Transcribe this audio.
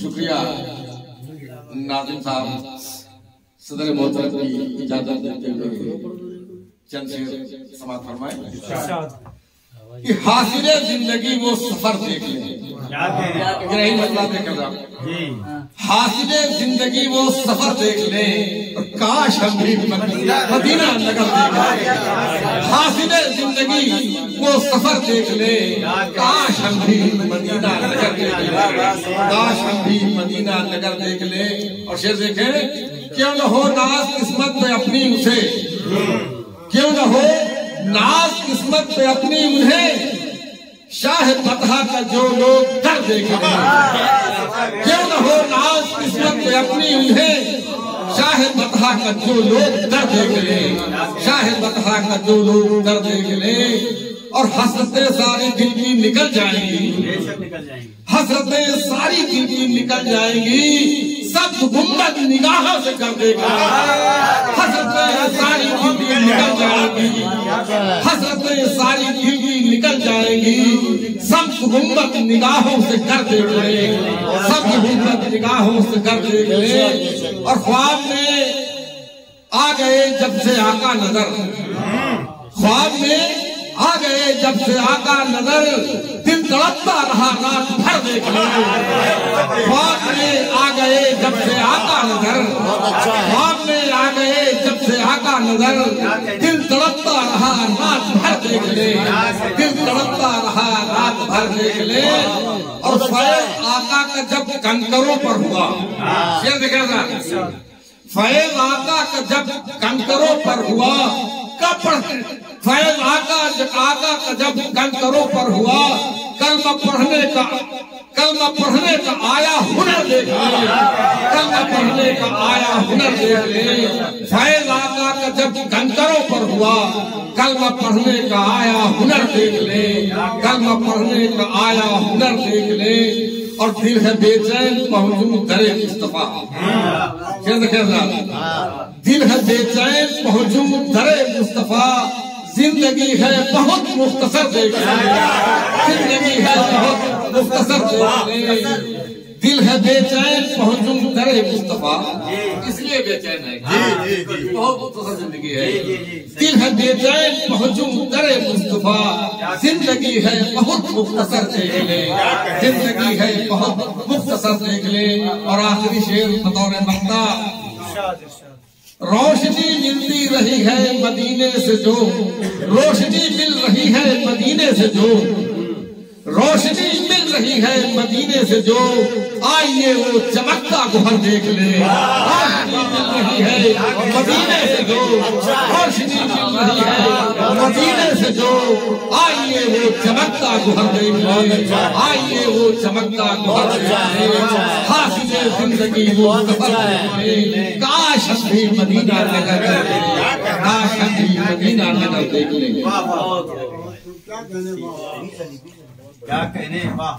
شکریہ ناظم صاحب، صدر محترم کی اجازت دیتے ہوئے چند شعر سماعت فرمائیں کہ حاصل زندگی وہ سفر دیکھ لیں، یہی مسئلہ دیکھ رہا ہوں، حاصل زندگی وہ سفر دیکھ لیں، کاش ہم بھی مدینہ نگر دیکھ لیں، حاصل زندگی وہ سفر دیکھ لیں، کاش ہم بھی مدینہ نگر دیکھ لیں، کاش ہم بھی مدینہ نگر دیکھ لیں۔ اور شعر دیکھیں، کیوں نہ ہو ناز قسمت میں اپنی اسے، کیوں نہ ہو ناز قسمت پہ اپنی انہیں، شاہ فتح کا جو لوگ در دیکھ لیں، کیوں نہ ہو ناز قسمت پہ اپنی انہیں، شاہ فتح کا جو لوگ در دیکھ لیں، شاہ فتح کا جو لوگ در دیکھ لیں، اور حسرتیں ساری دل کی نکل جائیں گی، حسرتیں ساری دل کی نکل جائیں گی، سب گنبد نگاہوں سے کر دے گا، حسرتیں ساری دل کی نکل جائیں گی، حسرتیں ساری دل کی نکل جائیں گی، سب گنبد نگاہوں سے کر دے گے، سب گنبد نگاہوں سے کر دے گے۔ اور خواب میں آ گئے جب سے آقا نظر، خواب میں آ گئے جب سے آقا نظر، دل تڑپتا رہا رات بھر دیکھ لیں، خواب میں آ گئے جب سے آقا نظر، خواب میں آ گئے جب سے آقا نظر، دل تڑپتا رہا رات بھر دیکھ لیں، دل تڑپتا رہا رات بھر دیکھ لیں۔ اور فیض آقا کا جب کنکروں پر ہوا، شعر دیکھیں گا، فیض آقا کا جب کنکروں پر ہوا، فیض آقا کا جب کنکروں پر ہوا، کلمہ پڑھنے کا آیا ہنر دیکھ لیں، کلمہ پڑھنے کا آیا ہنر دیکھ لیں۔ فیض آقا کا جب کنکروں پر ہوا، کلمہ پڑھنے کا آیا ہنر دیکھ لیں، کلمہ پڑھنے کا آیا ہنر دیکھ لیں۔ اور دل ہے بے چین پہنچوں در مصطفیٰ، دل ہے بے چین پہنچوں در مصطفیٰ، زندگی ہے بہت مختصر دیکھ لیں، زندگی ہے بہت مختصر دیکھ لیں۔ دل ہے بے چین پہنچوں در مصطفیٰ، اس لیے بے چین ہے، بہت مختصر زندگی ہے۔ دل ہے بے چین پہنچوں در مصطفیٰ، زندگی ہے بہت مختصر دیکھ لیں، زندگی ہے بہت مختصر دیکھ لیں۔ اور آخری شعر بطور مقطع، روشنی ملتی رہی ہے مدینے سے جو، روشنی مل رہی ہے مدینے سے جو، روشنی مل رہی ہے مدینے سے جو، آئیے وہ چمکتا گوہر دیکھ لیں، روشنی مل رہی ہے مدینے سے جو، روشنی مل رہی ہے مدینے سے جو، آئیے وہ چمکتا گوہر دیکھ لیں، آئیے وہ چمکتا گوہر دیکھ لیں۔ حاصل زندگی وہ سفر دیکھ لیں، کاش ہم بھی مدینہ نگر دیکھ لیں، کاش ہم بھی مدینہ نگر دیکھ لیں۔ کیا کہنے، واہ